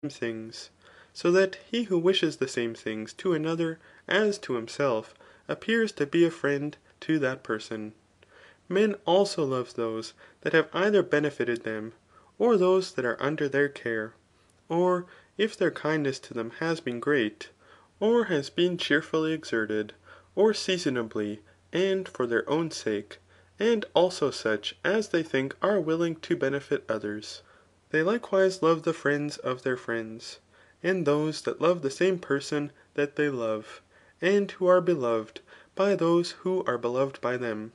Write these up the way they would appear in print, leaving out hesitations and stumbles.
things, so that he who wishes the same things to another as to himself, appears to be a friend to that person. Men also love those that have either benefited them, or those that are under their care, or if their kindness to them has been great, or has been cheerfully exerted, or seasonably, and for their own sake, and also such as they think are willing to benefit others. They likewise love the friends of their friends, and those that love the same person that they love, and who are beloved by those who are beloved by them,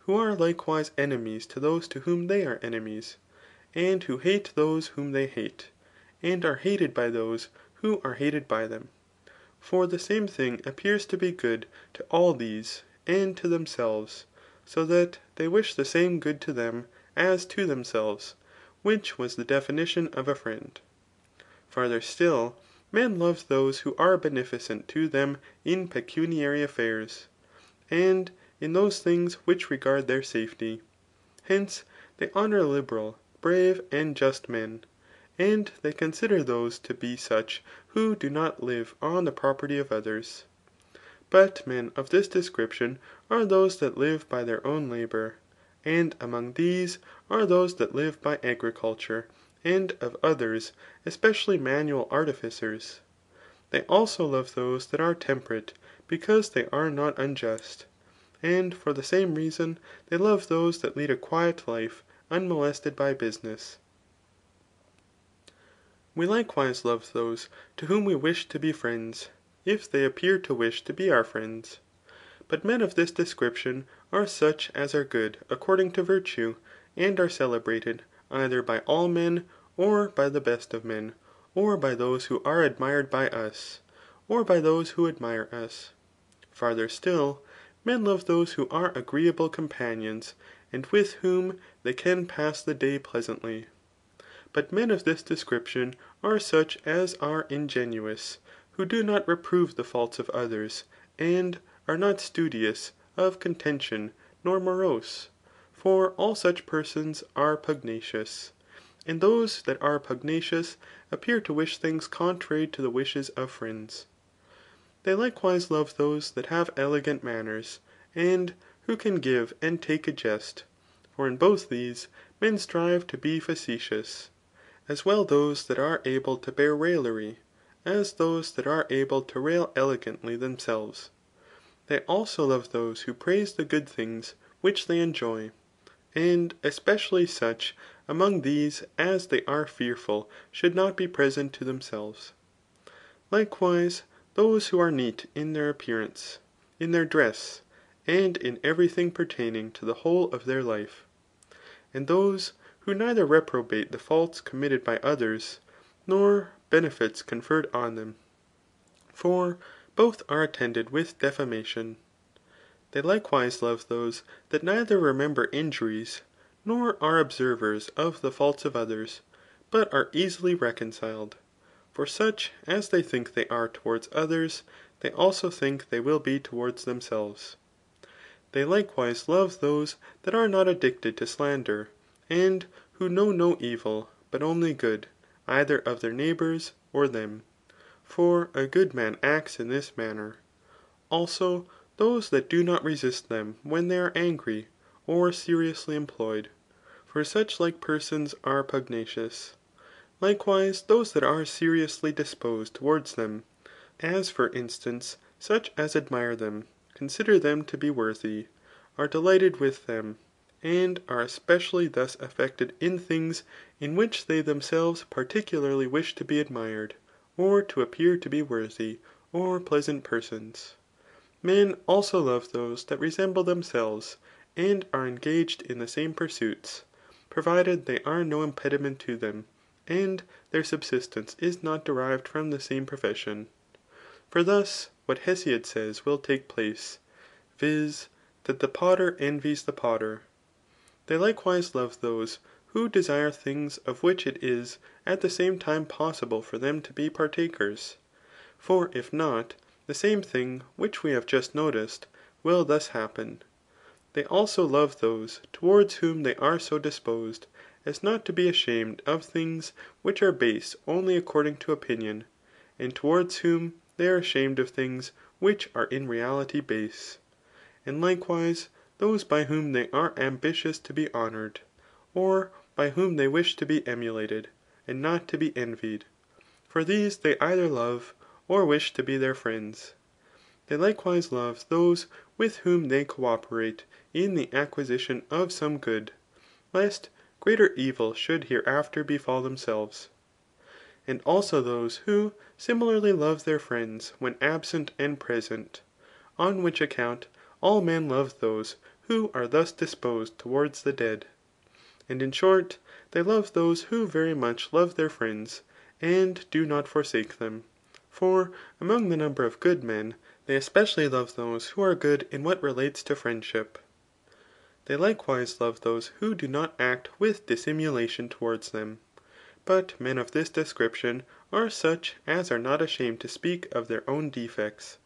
who are likewise enemies to those to whom they are enemies, and who hate those whom they hate, and are hated by those who are hated by them. For the same thing appears to be good to all these, and to themselves, so that they wish the same good to them as to themselves, which was the definition of a friend. Farther still, men love those who are beneficent to them in pecuniary affairs, and in those things which regard their safety. Hence, they honour liberal, brave, and just men, and they consider those to be such who do not live on the property of others. But men of this description are those that live by their own labour, and among these are those that live by agriculture, and of others, especially manual artificers. They also love those that are temperate, because they are not unjust. And for the same reason they love those that lead a quiet life, unmolested by business. We likewise love those to whom we wish to be friends, if they appear to wish to be our friends. But men of this description are such as are good according to virtue, and are celebrated either by all men, or by the best of men, or by those who are admired by us, or by those who admire us. Farther still, men love those who are agreeable companions, and with whom they can pass the day pleasantly. But men of this description are such as are ingenuous, who do not reprove the faults of others, and are not studious of contention nor morose, for all such persons are pugnacious. And those that are pugnacious appear to wish things contrary to the wishes of friends. They likewise love those that have elegant manners, and who can give and take a jest, for in both these men strive to be facetious, as well those that are able to bear raillery, as those that are able to rail elegantly themselves. They also love those who praise the good things which they enjoy, and especially such among these as they are fearful should not be present to themselves. Likewise, those who are neat in their appearance, in their dress, and in every thing pertaining to the whole of their life. And those who neither reprobate the faults committed by others, nor benefits conferred on them. For both are attended with defamation. They likewise love those that neither remember injuries, nor are observers of the faults of others, but are easily reconciled. For such as they think they are towards others, they also think they will be towards themselves. They likewise love those that are not addicted to slander, and who know no evil, but only good, either of their neighbours or them. For a good man acts in this manner. Also those that do not resist them when they are angry, or seriously employed, for such like persons are pugnacious. Likewise those that are seriously disposed towards them, as for instance such as admire them, consider them to be worthy, are delighted with them, and are especially thus affected in things in which they themselves particularly wish to be admired, or to appear to be worthy, or pleasant persons. Men also love those that resemble themselves, and are engaged in the same pursuits, provided they are no impediment to them, and their subsistence is not derived from the same profession. For thus what Hesiod says will take place, viz. That the potter envies the potter. They likewise love those who desire things of which it is at the same time possible for them to be partakers. For if not, the same thing which we have just noticed will thus happen. They also love those towards whom they are so disposed, as not to be ashamed of things which are base only according to opinion, and towards whom they are ashamed of things which are in reality base ; and likewise those by whom they are ambitious to be honoured, or by whom they wish to be emulated, and not to be envied ; for these they either love, or wish to be their friends. They likewise love those with whom they co operate in the acquisition of some good, lest greater evil should hereafter befal themselves. And also those who similarly love their friends when absent and present ; on which account all men love those who are thus disposed towards the dead. And in short, they love those who very much love their friends, and do not forsake them. For among the number of good men, they especially love those who are good in what relates to friendship. They likewise love those who do not act with dissimulation towards them. But men of this description are such as are not ashamed to speak of their own defects.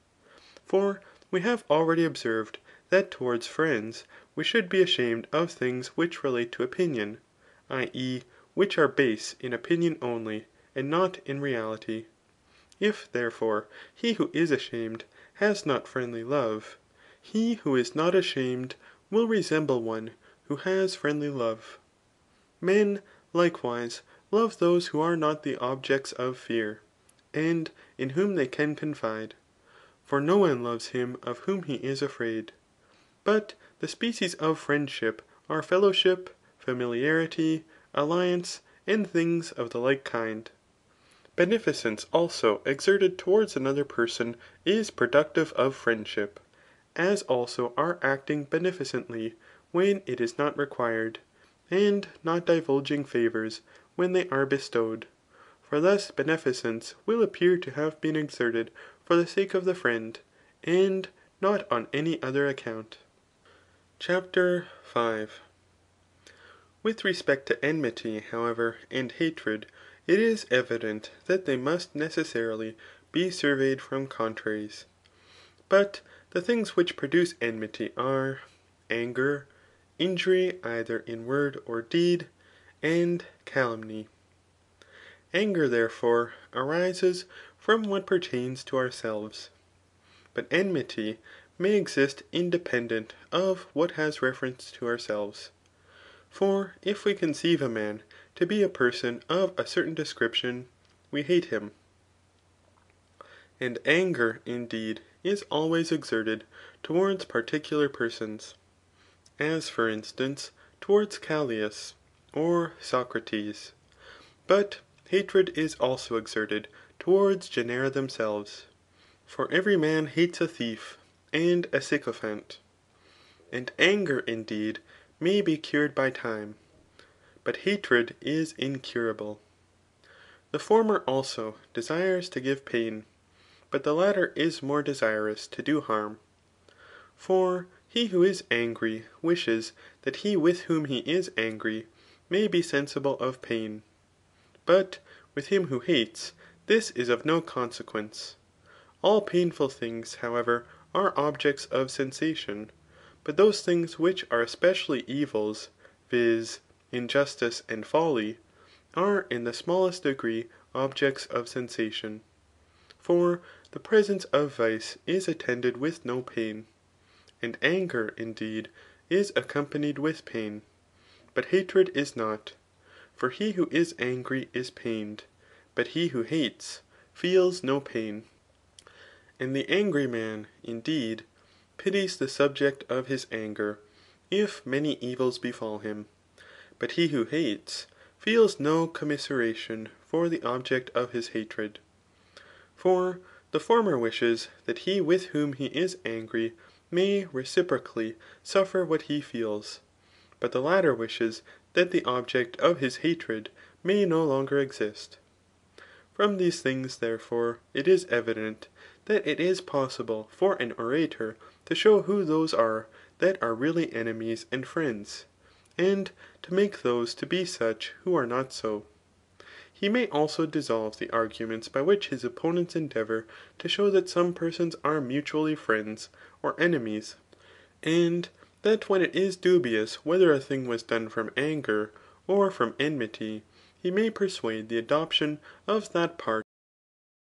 For we have already observed that towards friends we should be ashamed of things which relate to opinion, i.e. which are base in opinion only, and not in reality. If, therefore, he who is ashamed has not friendly love, he who is not ashamed will resemble one who has friendly love. Men, likewise, love those who are not the objects of fear, and in whom they can confide ; for no one loves him of whom he is afraid. But the species of friendship are fellowship, familiarity, alliance, and things of the like kind. Beneficence also exerted towards another person is productive of friendship, as also are acting beneficently when it is not required, and not divulging favours when they are bestowed. For thus beneficence will appear to have been exerted for the sake of the friend, and not on any other account. CHAPTER 5. With respect to enmity, however, and hatred, it is evident that they must necessarily be surveyed from contraries. But the things which produce enmity are anger, injury either in word or deed, and calumny. Anger, therefore, arises from what pertains to ourselves. But enmity may exist independent of what has reference to ourselves. For if we conceive a man to be a person of a certain description, we hate him. And anger, indeed, is always exerted towards particular persons, as for instance towards Callias or Socrates. But hatred is also exerted towards genera themselves. For every man hates a thief and a sycophant. And anger, indeed, may be cured by time, but hatred is incurable. The former also desires to give pain, but the latter is more desirous to do harm. For he who is angry wishes that he with whom he is angry may be sensible of pain. But with him who hates, this is of no consequence. All painful things, however, are objects of sensation, but those things which are especially evils, viz. Injustice and folly, are in the smallest degree objects of sensation. For the presence of vice is attended with no pain, and anger, indeed, is accompanied with pain, but hatred is not. For he who is angry is pained, but he who hates feels no pain. And the angry man, indeed, pities the subject of his anger, if many evils befall him, but he who hates feels no commiseration for the object of his hatred. For the former wishes that he with whom he is angry may reciprocally suffer what he feels, but the latter wishes that the object of his hatred may no longer exist. From these things, therefore, it is evident that it is possible for an orator to show who those are that are really enemies and friends, and to make those to be such who are not so. He may also dissolve the arguments by which his opponents endeavour to show that some persons are mutually friends or enemies, and that when it is dubious whether a thing was done from anger, or from enmity, he may persuade the adoption of that part